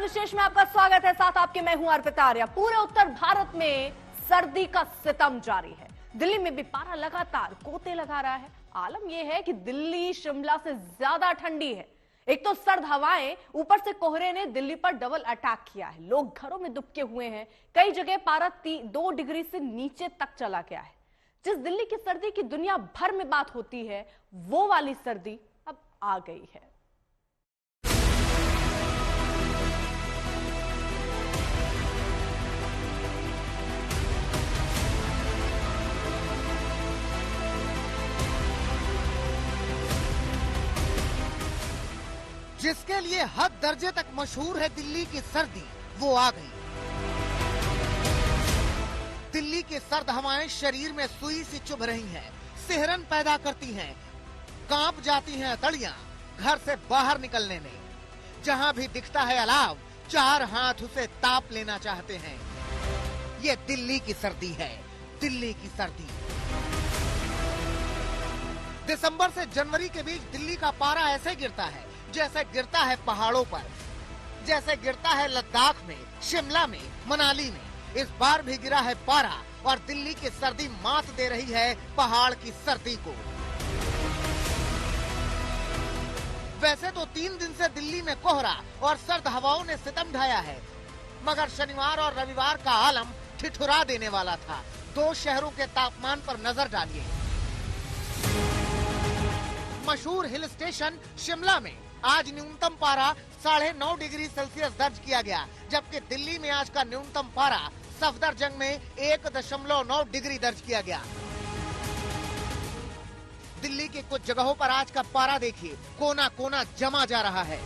विशेष में आपका स्वागत है। साथ आपके मैं हूं अर्पिता आर्या। पूरे उत्तर भारत में सर्दी का सितम जारी है। दिल्ली में भी पारा लगातार गोते लगा रहा है। आलम यह है कि दिल्ली शिमला से ज्यादा ठंडी है। एक तो सर्द हवाएं, ऊपर से कोहरे ने दिल्ली पर डबल अटैक किया है। लोग घरों में दुबके हुए हैं। कई जगह पारा 2 डिग्री से नीचे तक चला गया है। जिस दिल्ली की सर्दी की दुनिया भर में बात होती है, वो वाली सर्दी अब आ गई है। जिसके लिए हद दर्जे तक मशहूर है दिल्ली की सर्दी, वो आ गई। दिल्ली की सर्द हवाएं शरीर में सुई सी चुभ रही हैं, सिहरन पैदा करती हैं, कांप जाती हैं तड़ियां घर से बाहर निकलने में। जहां भी दिखता है अलाव, 4 हाथ उसे ताप लेना चाहते हैं। ये दिल्ली की सर्दी है, दिल्ली की सर्दी। दिसंबर से जनवरी के बीच दिल्ली का पारा ऐसे गिरता है जैसे गिरता है पहाड़ों पर, जैसे गिरता है लद्दाख में, शिमला में, मनाली में। इस बार भी गिरा है पारा और दिल्ली की सर्दी मात दे रही है पहाड़ की सर्दी को। वैसे तो 3 दिन से दिल्ली में कोहरा और सर्द हवाओं ने सितम ढाया है, मगर शनिवार और रविवार का आलम ठिठुरा देने वाला था। 2 शहरों के तापमान पर नजर डालिए। मशहूर हिल स्टेशन शिमला में आज न्यूनतम पारा 9.5 डिग्री सेल्सियस दर्ज किया गया, जबकि दिल्ली में आज का न्यूनतम पारा सफदरजंग में 1.9 डिग्री दर्ज किया गया। दिल्ली की कुछ जगहों पर आज का पारा देखिए, कोना कोना जमा जा रहा है।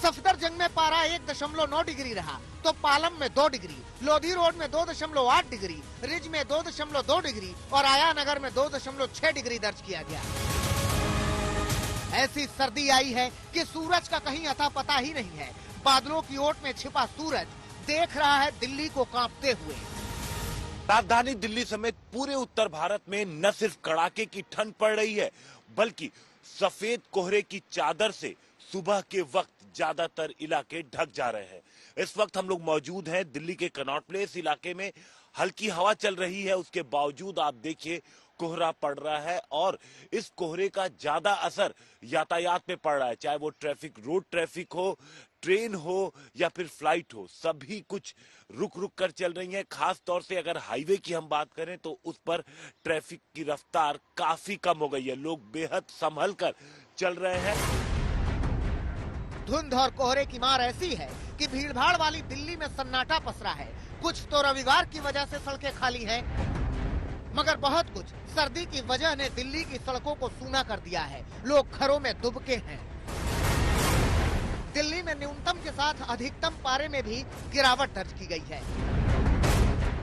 सफदरजंग में पारा 1.9 डिग्री रहा, तो पालम में 2 डिग्री, लोधी रोड में 2.8 डिग्री, रिज में 2.2 डिग्री और आया नगर में 2.6 डिग्री दर्ज किया गया। ऐसी सर्दी आई है कि सूरज का कहीं अता पता ही नहीं है। बादलों की ओट में छिपा सूरज देख रहा है दिल्ली को कांपते हुए। राजधानी दिल्ली समेत पूरे उत्तर भारत में न सिर्फ कड़ाके की ठंड पड़ रही है, बल्कि सफेद कोहरे की चादर से सुबह के वक्त ज्यादातर इलाके ढक जा रहे हैं। इस वक्त हम लोग मौजूद हैं दिल्ली के कनॉट प्लेस इलाके में। हल्की हवा चल रही है, उसके बावजूद आप देखिए कोहरा पड़ रहा है और इस कोहरे का ज्यादा असर यातायात पे पड़ रहा है। चाहे वो ट्रैफिक, रोड ट्रैफिक हो, ट्रेन हो या फिर फ्लाइट हो, सभी कुछ रुक रुक कर चल रही है। खास तौर से अगर हाईवे की हम बात करें तो उस पर ट्रैफिक की रफ्तार काफी कम हो गई है। लोग बेहद संभल कर चल रहे हैं। धुंध और कोहरे की मार ऐसी है कि भीड़भाड़ वाली दिल्ली में सन्नाटा पसरा है। कुछ तो रविवार की वजह से सड़कें खाली हैं, मगर बहुत कुछ सर्दी की वजह ने दिल्ली की सड़कों को सूना कर दिया है। लोग घरों में दुबके हैं। दिल्ली में न्यूनतम के साथ अधिकतम पारे में भी गिरावट दर्ज की गई है।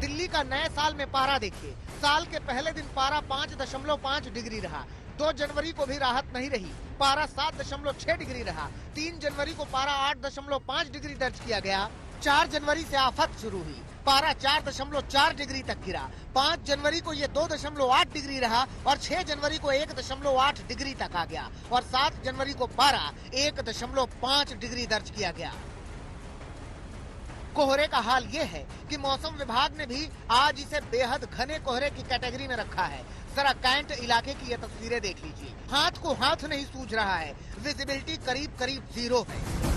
दिल्ली का नए साल में पारा देखिए। साल के पहले दिन पारा 5.5 डिग्री रहा। 2 जनवरी को भी राहत नहीं रही, पारा 7.6 डिग्री रहा। 3 जनवरी को पारा 8.5 डिग्री दर्ज किया गया। 4 जनवरी से आफत शुरू हुई, पारा 4.4 डिग्री तक गिरा। 5 जनवरी को ये 2.8 डिग्री रहा और 6 जनवरी को 1.8 डिग्री तक आ गया और 7 जनवरी को पारा 1.5 डिग्री दर्ज किया गया। कोहरे का हाल ये है कि मौसम विभाग ने भी आज इसे बेहद घने कोहरे की कैटेगरी में रखा है। जरा कैंट इलाके की ये तस्वीरें देख लीजिए। हाथ को हाथ नहीं सूझ रहा है, विजिबिलिटी करीब करीब 0 है।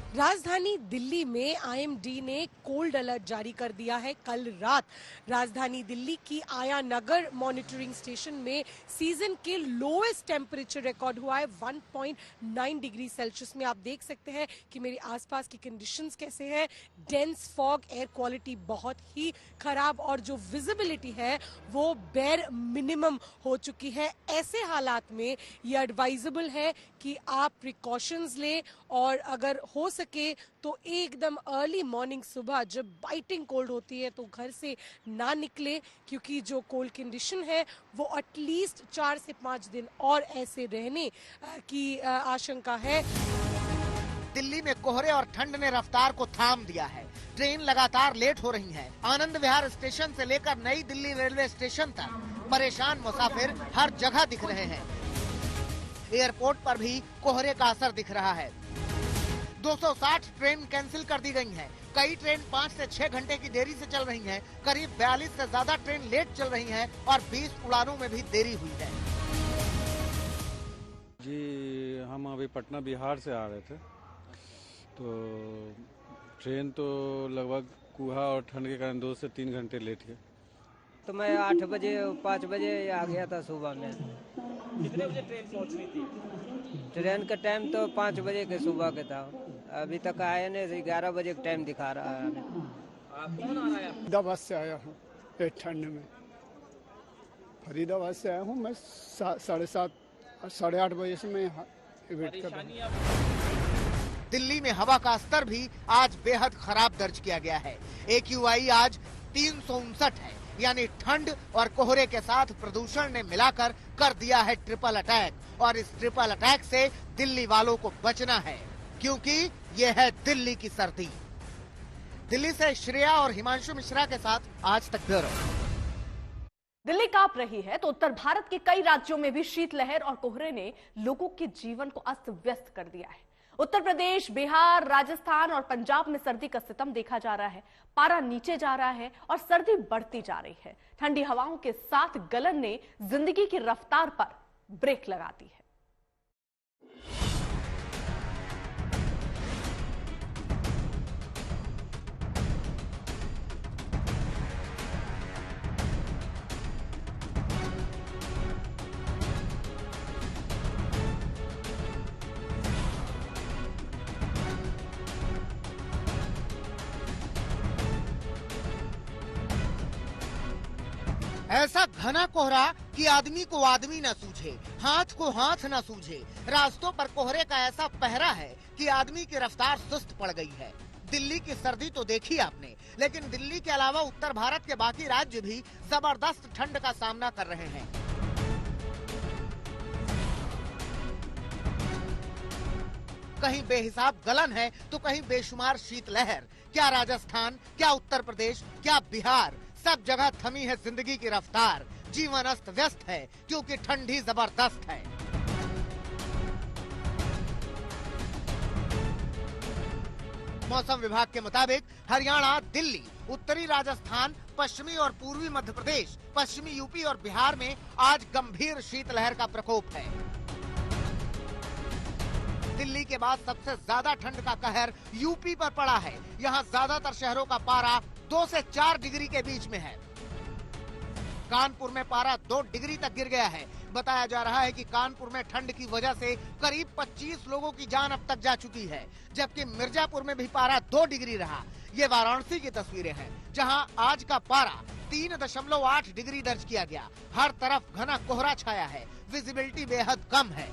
राजधानी दिल्ली में आईएमडी ने कोल्ड अलर्ट जारी कर दिया है। कल रात राजधानी दिल्ली की आया नगर मॉनिटरिंग स्टेशन में सीजन के लोएस्ट टेम्परेचर रिकॉर्ड हुआ है 1.9 डिग्री सेल्सियस में। आप देख सकते हैं कि मेरे आसपास की कंडीशंस कैसे हैं। डेंस फॉग, एयर क्वालिटी बहुत ही खराब और जो विजिबिलिटी है वो बेर मिनिमम हो चुकी है। ऐसे हालात में ये एडवाइजेबल है कि आप प्रिकॉशंस लें और अगर हो सके तो एकदम अर्ली मॉर्निंग सुबह जब बाइटिंग कोल्ड होती है तो घर से ना निकले, क्योंकि जो कोल्ड कंडीशन है वो एटलीस्ट 4 से 5 दिन और ऐसे रहने की आशंका है। दिल्ली में कोहरे और ठंड ने रफ्तार को थाम दिया है। ट्रेन लगातार लेट हो रही है। आनंद विहार स्टेशन से लेकर नई दिल्ली रेलवे स्टेशन तक परेशान मुसाफिर हर जगह दिख रहे हैं। एयरपोर्ट पर भी कोहरे का असर दिख रहा है। 260 ट्रेन कैंसिल कर दी गई हैं। कई ट्रेन 5 से 6 घंटे की देरी से चल रही हैं। करीब 42 से ज्यादा ट्रेन लेट चल रही हैं और 20 उड़ानों में भी देरी हुई है। जी हम अभी पटना बिहार से आ रहे थे, तो ट्रेन तो लगभग कुहा और ठंड के कारण 2 से 3 घंटे लेट है। तो मैं 8 बजे 5 बजे आ गया था सुबह में। कितने बजे ट्रेन पहुंचनी थी? ट्रेन का टाइम तो 5 बजे के सुबह के था, अभी तक आए नहीं, 11 बजे का टाइम दिखा रहा है। आप कौन आ रहा है? फरीदाबाद से आया हूँ इस ठंड में। फरीदाबाद से आया हूँ मैं 7:30 8:30 बजे से मैं यहाँ वेट कर रहा हूँ। दिल्ली में हवा का स्तर भी आज बेहद खराब दर्ज किया गया है। AQI आज 359 है, यानी ठंड और कोहरे के साथ प्रदूषण ने मिलाकर कर दिया है ट्रिपल अटैक। और इस ट्रिपल अटैक से दिल्ली वालों को बचना है, क्योंकि ये है दिल्ली की सर्दी। दिल्ली से श्रेया और हिमांशु मिश्रा के साथ आज तक ब्यूरो। दिल्ली कांप रही है तो उत्तर भारत के कई राज्यों में भी शीतलहर और कोहरे ने लोगों के जीवन को अस्त व्यस्त कर दिया है। उत्तर प्रदेश, बिहार, राजस्थान और पंजाब में सर्दी का सितम देखा जा रहा है। पारा नीचे जा रहा है और सर्दी बढ़ती जा रही है। ठंडी हवाओं के साथ गलन ने जिंदगी की रफ्तार पर ब्रेक लगा दी है। ऐसा घना कोहरा कि आदमी को आदमी न सूझे, हाथ को हाथ न सूझे। रास्तों पर कोहरे का ऐसा पहरा है कि आदमी की रफ्तार सुस्त पड़ गई है। दिल्ली की सर्दी तो देखी आपने, लेकिन दिल्ली के अलावा उत्तर भारत के बाकी राज्य भी जबरदस्त ठंड का सामना कर रहे हैं। कहीं बेहिसाब गलन है तो कहीं बेशुमार शीतलहर। क्या राजस्थान, क्या उत्तर प्रदेश, क्या बिहार, सब जगह थमी है जिंदगी की रफ्तार। जीवन अस्त व्यस्त है क्योंकि ठंडी जबरदस्त है। मौसम विभाग के मुताबिक हरियाणा, दिल्ली, उत्तरी राजस्थान, पश्चिमी और पूर्वी मध्य प्रदेश, पश्चिमी यूपी और बिहार में आज गंभीर शीतलहर का प्रकोप है। दिल्ली के बाद सबसे ज्यादा ठंड का कहर यूपी पर पड़ा है। यहाँ ज्यादातर शहरों का पारा 2 से 4 डिग्री के बीच में है। कानपुर में पारा 2 डिग्री तक गिर गया है। बताया जा रहा है कि कानपुर में ठंड की वजह से करीब 25 लोगों की जान अब तक जा चुकी है, जबकि मिर्जापुर में भी पारा 2 डिग्री रहा। ये वाराणसी की तस्वीरें हैं, जहां आज का पारा 3.8 डिग्री दर्ज किया गया। हर तरफ घना कोहरा छाया है, विजिबिलिटी बेहद कम है।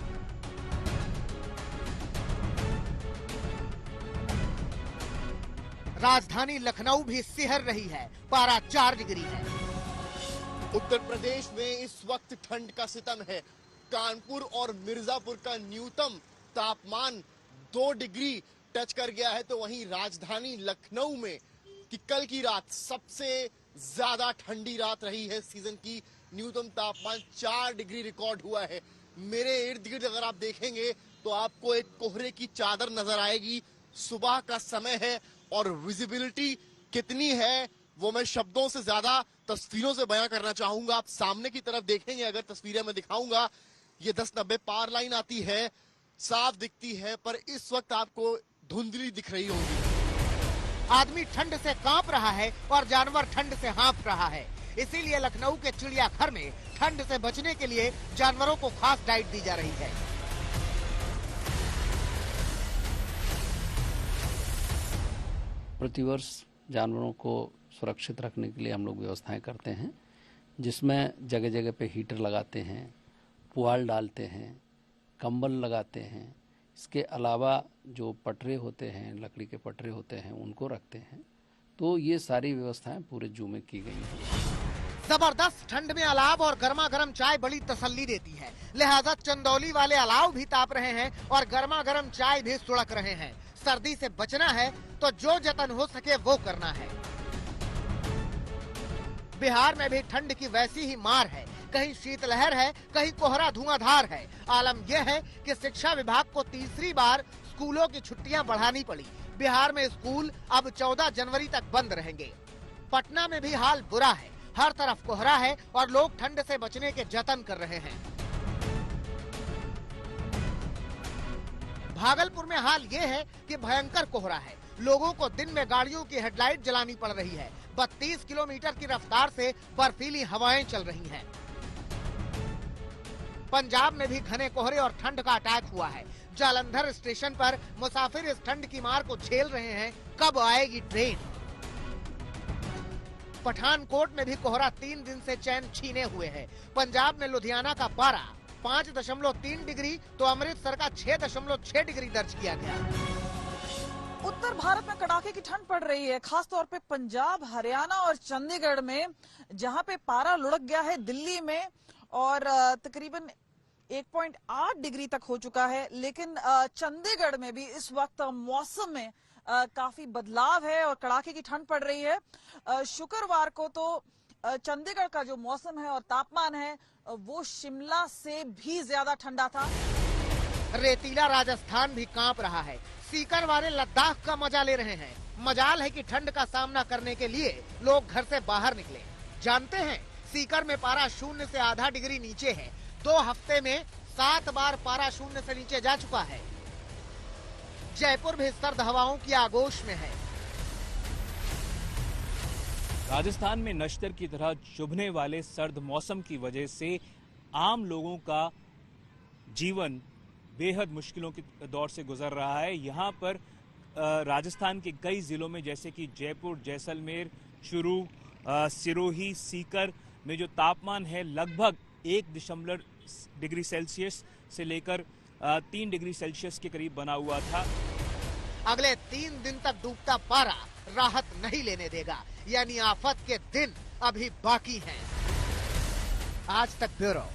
राजधानी लखनऊ भी सिहर रही है, पारा 4 डिग्री है। उत्तर प्रदेश में इस वक्त ठंड का सितम है। कानपुर और मिर्जापुर का न्यूनतम तापमान 2 डिग्री टच कर गया है, तो वहीं राजधानी लखनऊ में कि कल की रात सबसे ज्यादा ठंडी रात रही है सीजन की। न्यूनतम तापमान 4 डिग्री रिकॉर्ड हुआ है। मेरे इर्द गिर्द अगर आप देखेंगे तो आपको एक कोहरे की चादर नजर आएगी। सुबह का समय है और विजिबिलिटी कितनी है वो मैं शब्दों से ज्यादा तस्वीरों से बयां करना चाहूंगा। आप सामने की तरफ देखेंगे, अगर तस्वीरें मैं दिखाऊंगा, ये 1090 पार लाइन आती है, साफ दिखती है, पर इस वक्त आपको धुंधली दिख रही होगी। आदमी ठंड से कांप रहा है और जानवर ठंड से हाँफ रहा है। इसीलिए लखनऊ के चिड़ियाघर में ठंड से बचने के लिए जानवरों को खास डाइट दी जा रही है। प्रतिवर्ष जानवरों को सुरक्षित रखने के लिए हम लोग व्यवस्थाएं करते हैं, जिसमें जगह जगह पे हीटर लगाते हैं, पुआल डालते हैं, कंबल लगाते हैं। इसके अलावा जो पटरे होते हैं, लकड़ी के पटरे होते हैं, उनको रखते हैं। तो ये सारी व्यवस्थाएं पूरे जू में की गई हैं। जबरदस्त ठंड में अलाव और गर्मा गर्म चाय बड़ी तसल्ली देती है, लिहाजा चंदौली वाले अलाव भी ताप रहे हैं और गर्मा गर्म चाय भी सुड़क रहे हैं। सर्दी से बचना है तो जो जतन हो सके वो करना है। बिहार में भी ठंड की वैसी ही मार है। कहीं शीतलहर है, कहीं कोहरा धुआंधार है। आलम यह है कि शिक्षा विभाग को तीसरी बार स्कूलों की छुट्टियां बढ़ानी पड़ी। बिहार में स्कूल अब 14 जनवरी तक बंद रहेंगे। पटना में भी हाल बुरा है, हर तरफ कोहरा है और लोग ठंड से बचने के जतन कर रहे हैं। भागलपुर में हाल ये है कि भयंकर कोहरा है, लोगों को दिन में गाड़ियों की हेडलाइट जलानी पड़ रही है। 32 किलोमीटर की रफ्तार से बर्फीली हवाएं चल रही हैं। पंजाब में भी घने कोहरे और ठंड का अटैक हुआ है। जालंधर स्टेशन पर मुसाफिर इस ठंड की मार को झेल रहे हैं, कब आएगी ट्रेन। पठानकोट में भी कोहरा 3 दिन से चैन छीने हुए है। पंजाब में लुधियाना का पारा 5.3 डिग्री तो अमृतसर का 6.6 डिग्री दर्ज किया गया। उत्तर भारत में कड़ाके की ठंड पड़ रही है, खासतौर पे पंजाब, हरियाणा और चंडीगढ़ में, जहां पे पारा लुढ़क गया है। दिल्ली में और तकरीबन 1.8 डिग्री तक हो चुका है। लेकिन चंडीगढ़ में भी इस वक्त मौसम में काफी बदलाव है और कड़ाके की ठंड पड़ रही है। शुक्रवार को तो चंडीगढ़ का जो मौसम है और तापमान है वो शिमला से भी ज्यादा ठंडा था। रेतीला राजस्थान भी कांप रहा है। सीकर वाले लद्दाख का मजा ले रहे हैं। मजाल है कि ठंड का सामना करने के लिए लोग घर से बाहर निकले। जानते हैं, सीकर में पारा 0 से आधा डिग्री नीचे है। 2 हफ्ते में 7 बार पारा 0 से नीचे जा चुका है। जयपुर भी सर्द हवाओं की आगोश में है। राजस्थान में नश्तर की तरह चुभने वाले सर्द मौसम की वजह से आम लोगों का जीवन बेहद मुश्किलों के दौर से गुजर रहा है। यहाँ पर राजस्थान के कई जिलों में जैसे कि जयपुर, जैसलमेर, चुरू, सिरोही, सीकर में जो तापमान है लगभग 1 डिग्री सेल्सियस से लेकर 3 डिग्री सेल्सियस के करीब बना हुआ था। अगले 3 दिन तक डूबता पारा राहत नहीं लेने देगा, यानी आफत के दिन अभी बाकी हैं। आज तक ब्यूरो।